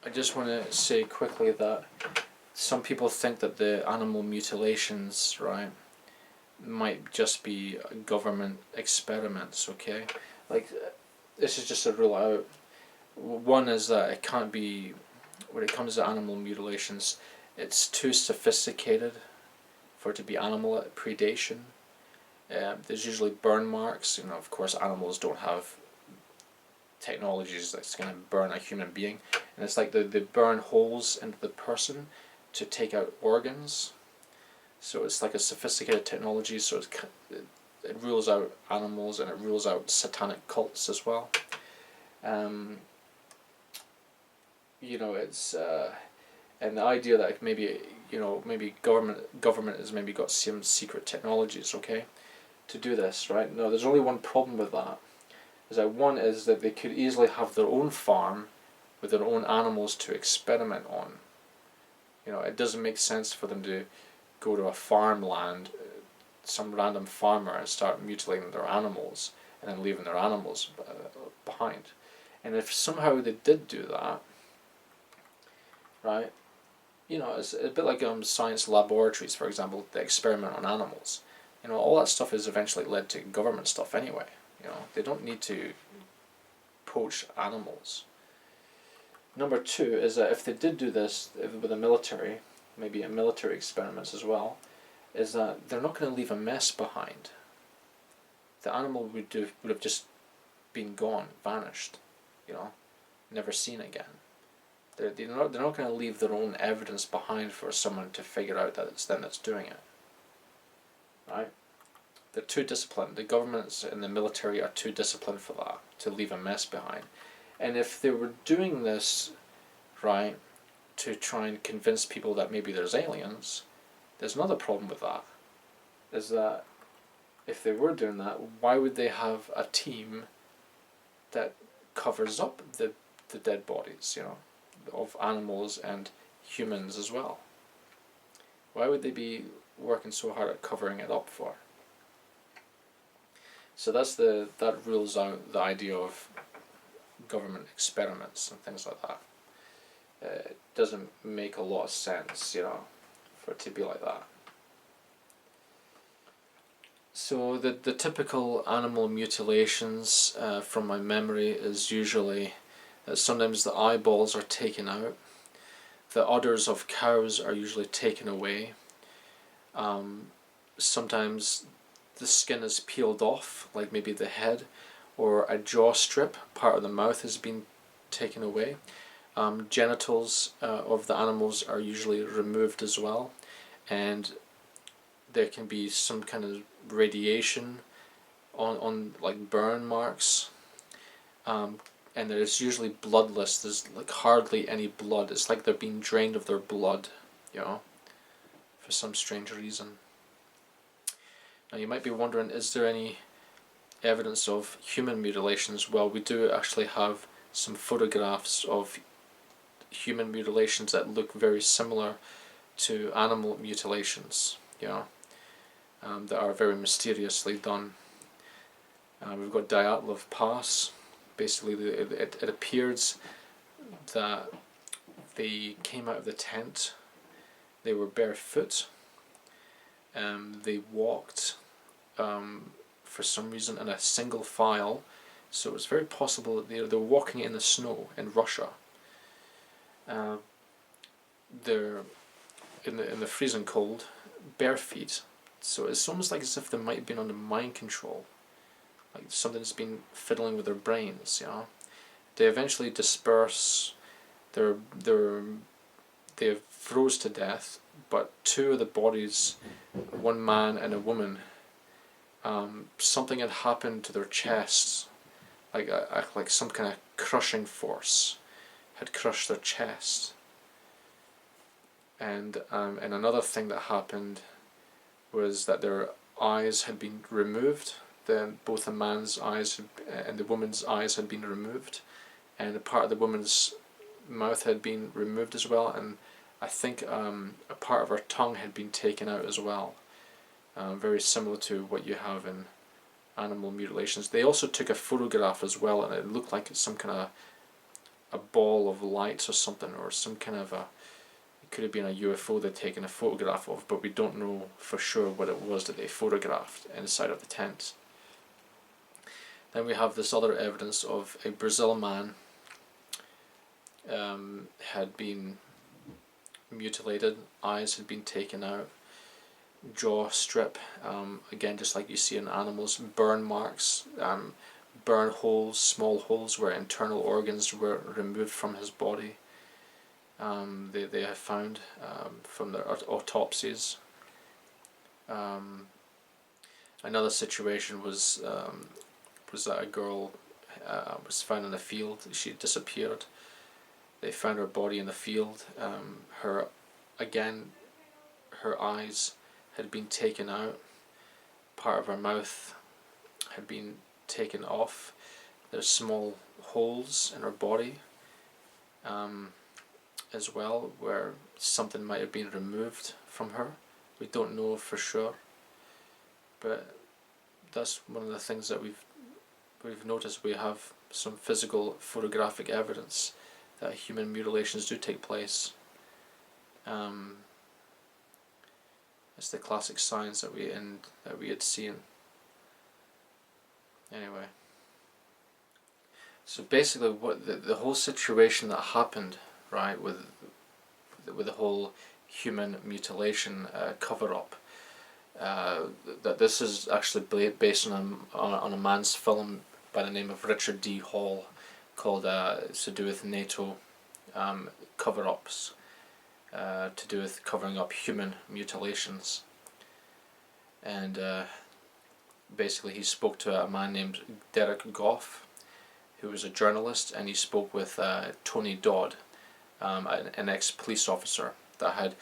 I just want to say quickly that some people think that the animal mutilations, right, might just be government experiments, okay? Like, this is just a rule out. One is that it can't be, when it comes to animal mutilations, it's too sophisticated for it to be animal predation. There's usually burn marks. Of course, animals don't have technologies that's going to burn a human being, and it's like they burn holes into the person to take out organs. So it's like a sophisticated technology. So it rules out animals, and it rules out satanic cults as well. It's and the idea that maybe government has maybe got some secret technologies, okay, to do this, right? No, there's only one problem with that. Is that one is that they could easily have their own farm with their own animals to experiment on. It doesn't make sense for them to go to a farmland, some random farmer, and start mutilating their animals and then leaving their animals behind. And if somehow they did do that, right, it's a bit like science laboratories, for example, the experiment on animals. All that stuff is eventually led to government stuff anyway. They don't need to poach animals. Number two is that if they did do this with the military, maybe in military experiments as well, is that they're not going to leave a mess behind. The animal would have just been gone, vanished, never seen again. They're not going to leave their own evidence behind for someone to figure out that it's them that's doing it. Right? They're too disciplined. The governments and the military are too disciplined for that, to leave a mess behind. And if they were doing this, right, to try and convince people that maybe there's aliens, there's another problem with that. Is that if they were doing that, why would they have a team that covers up the dead bodies, of animals and humans as well? Why would they be working so hard at covering it up for? So that rules out the idea of government experiments and things like that. It doesn't make a lot of sense, for it to be like that. So the typical animal mutilations, from my memory, is usually that sometimes the eyeballs are taken out. The udders of cows are usually taken away. Sometimes the skin is peeled off, like maybe the head, or a jaw strip, part of the mouth has been taken away. Genitals of the animals are usually removed as well, and there can be some kind of radiation on like burn marks, and it's usually bloodless. There's like hardly any blood. It's like they're being drained of their blood, for some strange reason. Now you might be wondering, is there any evidence of human mutilations? Well, we do actually have some photographs of human mutilations that look very similar to animal mutilations, that are very mysteriously done. We've got Dyatlov Pass. Basically, it appears that they came out of the tent, they were barefoot, they walked for some reason in a single file, so it's very possible that they're walking in the snow in Russia. They're in the freezing cold, bare feet, so it's almost like as if they might have been under mind control, like something's been fiddling with their brains. They eventually disperse. They froze to death, but two of the bodies, one man and a woman, something had happened to their chests, like some kind of crushing force had crushed their chest. And another thing that happened was that their eyes had been removed. Both the man's eyes and the woman's eyes had been removed, and a part of the woman's mouth had been removed as well, and I think a part of her tongue had been taken out as well. Very similar to what you have in animal mutilations. They also took a photograph as well, and it looked like some kind of a ball of light or something, or some kind of a, it could have been a UFO they'd taken a photograph of, but we don't know for sure what it was that they photographed inside of the tent. Then we have this other evidence of a Brazil man had been mutilated, eyes had been taken out, jaw strip, again just like you see in animals, burn marks, burn holes, small holes where internal organs were removed from his body. They have found from their autopsies. Another situation was that a girl was found in a field. She had disappeared. They found her body in the field. Her eyes had been taken out. Part of her mouth had been taken off. There's small holes in her body as well, where something might have been removed from her. We don't know for sure, but that's one of the things that we've noticed. We have some physical photographic evidence that human mutilations do take place. It's the classic signs that we had seen. Anyway, so basically, what the whole situation that happened, right, with the whole human mutilation cover-up, that this is actually based on a man's film by the name of Richard D. Hall, called it's to do with NATO cover-ups, to do with covering up human mutilations. And basically he spoke to a man named Derek Goff, who was a journalist, and he spoke with Tony Dodd, an ex-police officer that had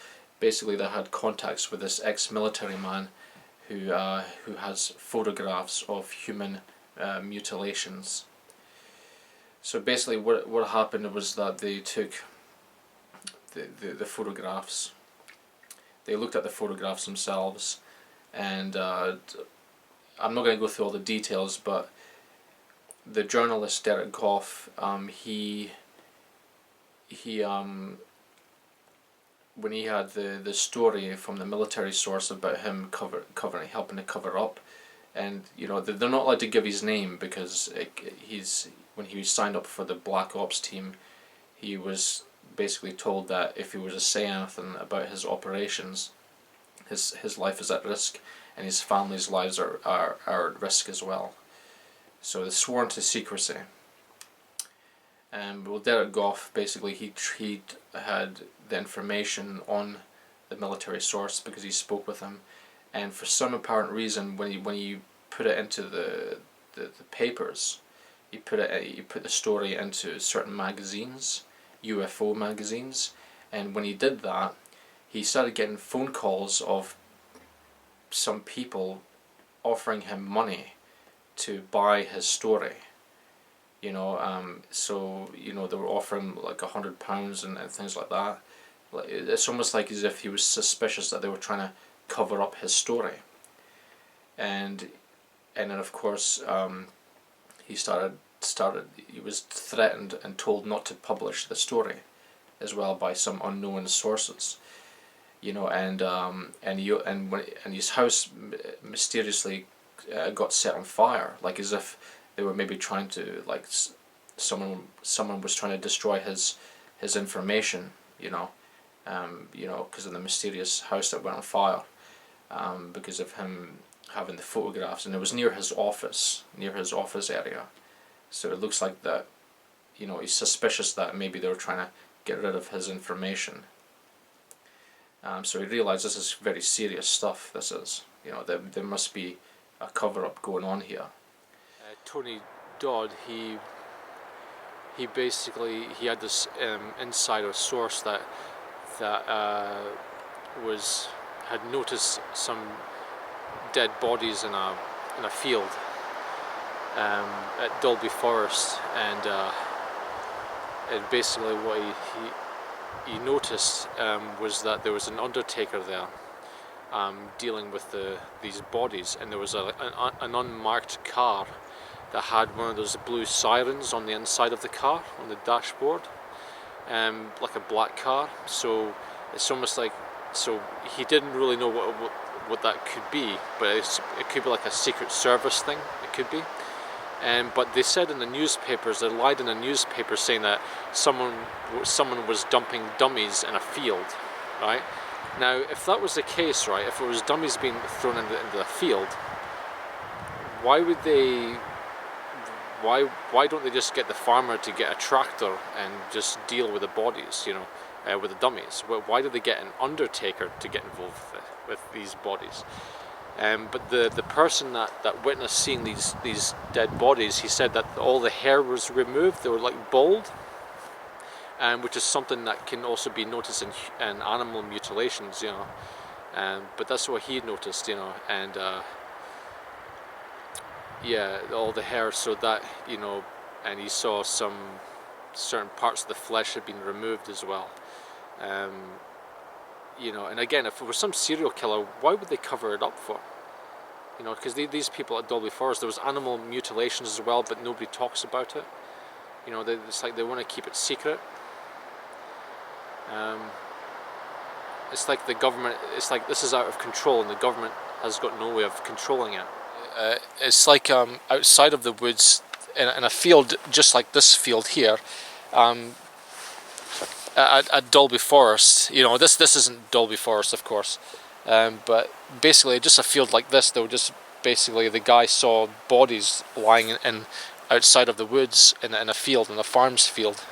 contacts with this ex-military man who has photographs of human mutilations. So basically what happened was that they took the photographs, they looked at the photographs themselves, and I'm not going to go through all the details, but the journalist Derek Goff, he when he had the story from the military source about him helping to cover up, and you know they're not allowed to give his name because when he signed up for the Black Ops team, he was basically told that if he was to say anything about his operations, his life is at risk, and his family's lives are at risk as well. So they're sworn to secrecy. Well, Derek Goff, basically he had the information on the military source because he spoke with him, and for some apparent reason, when he put it into the papers, he put the story into certain magazines, UFO magazines, and when he did that, he started getting phone calls of some people offering him money to buy his story. You know, so you know they were offering like £100 and things like that. It's almost like as if he was suspicious that they were trying to cover up his story. And then of course he he was threatened and told not to publish the story as well by some unknown sources. You know, and his house mysteriously got set on fire, like as if they were maybe trying to, like someone was trying to destroy his information, you know, because of the mysterious house that went on fire, because of him having the photographs, and it was near his office area, so it looks like that, you know, he's suspicious that maybe they were trying to get rid of his information. So he realised this is very serious stuff. This is, you know, there must be a cover-up going on here. Tony Dodd, he basically had this insider source that had noticed some dead bodies in a field at Dolby Forest, and basically what he noticed was that there was an undertaker there dealing with these bodies, and there was an unmarked car that had one of those blue sirens on the inside of the car, on the dashboard, like a black car. So it's almost like, so he didn't really know what that could be, but it could be like a secret service thing, it could be. But they said in the newspapers, they lied in the newspapers saying that someone was dumping dummies in a field, right? Now, if that was the case, right, if it was dummies being thrown into the field, why would they? Why don't they just get the farmer to get a tractor and just deal with the bodies, you know, with the dummies? Why did they get an undertaker to get involved with these bodies? But the person that witnessed seeing these dead bodies, he said that all the hair was removed. They were like bald, which is something that can also be noticed in animal mutilations, you know. But that's what he noticed, you know, and yeah, all the hair, so that, you know, and he saw some certain parts of the flesh had been removed as well. You know, and again, if it was some serial killer, why would they cover it up for? You know, because these people at Dolby Forest, there was animal mutilations as well, but nobody talks about it. You know, it's like they want to keep it secret. It's like the government, it's like this is out of control and the government has got no way of controlling it. It's like outside of the woods, in a field just like this field here, at Dolby Forest. You know, this isn't Dolby Forest, of course, but basically just a field like this, they were just basically, the guy saw bodies lying in outside of the woods in a field, in a farm's field,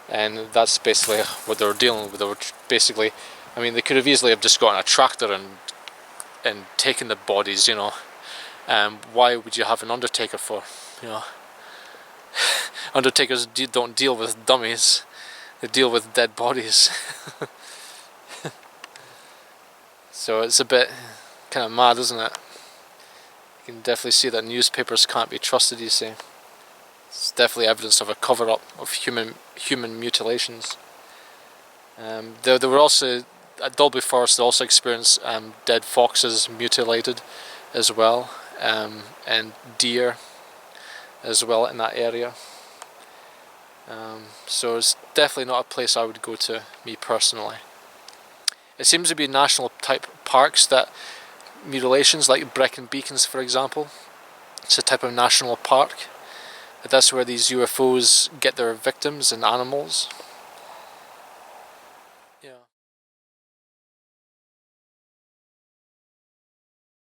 and that's basically what they were dealing with. They were basically, I mean, they could have easily have just gotten a tractor and taken the bodies, you know. Why would you have an undertaker for? You know, undertakers don't deal with dummies; they deal with dead bodies. So it's a bit kind of mad, isn't it? You can definitely see that newspapers can't be trusted. You see, it's definitely evidence of a cover-up of human mutilations. There were also at Dolby Forest. They also experienced dead foxes mutilated as well. And deer as well in that area. So it's definitely not a place I would go to, me personally. It seems to be national type parks that mutilations, like Brecon Beacons for example, it's a type of national park. That's where these UFOs get their victims and animals.